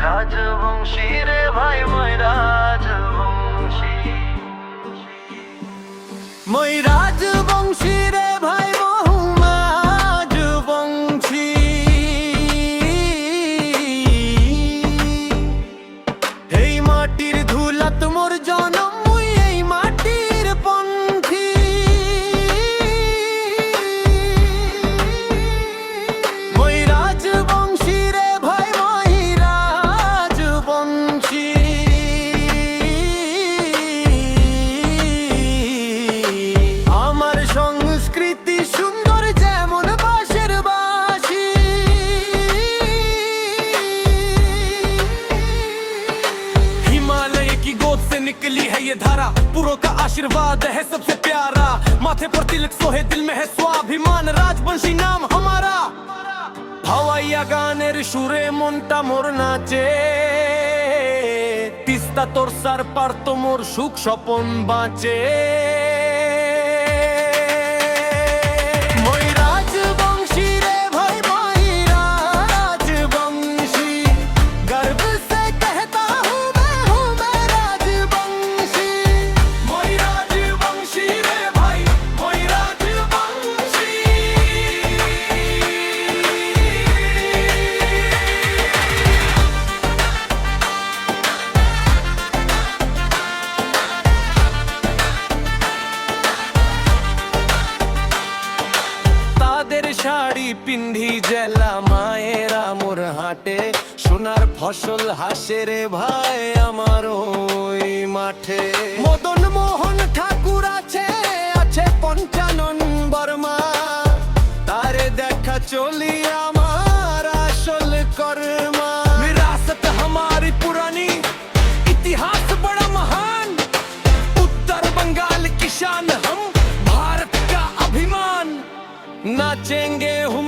রাজবংশী রে ভাই মই রাজবংশী, মই রাজবংশী রে ভাই বহু রাজবংশী। এই মাটির ধুলাত মোর জনম, মুই এই মাটির পন্থী। মই রাজবংশী রে ভাই মই রাজবংশী। আমার সংস্কৃতি সুন্দর যেমন বাঁশের বাঁশি। हिमालय की गोद से निकली है ये धारा, पुरों का आशीर्वाद है सबसे प्यारा। माथे पर तिलक सोहे, दिल में है स्वाभिमान, राजवंशी नाम हमारा। ভাওয়াইয়া গানের সুরে মনটা মোর নাচে, তিস্তা তোর সার পারতো মোর সুখ স্বপন বাঁচে। মই রাজবংশী রে ভাই মই রাজবংশী, गर्व से कहता हूँ मैं राजवंशी। মই রাজবংশী রে ভাই মই রাজবংশী। তাদের শাড়ি পিন্ধি জেলা মায়েরা মোর হাটে, সোনার ফসল হাসে রে ভাই আমার ওই মাঠে। মদন মোহন ঠাকুর আছে আছে পঞ্চানন বর্মা, তারে দেখা চলি আমার আসল কর্মা। विरासत हमारी पुरानी, इतिहास बड़ा महान, उत्तर बंगाल की शान हम, भारत का अभिमान। नाचेंगे हम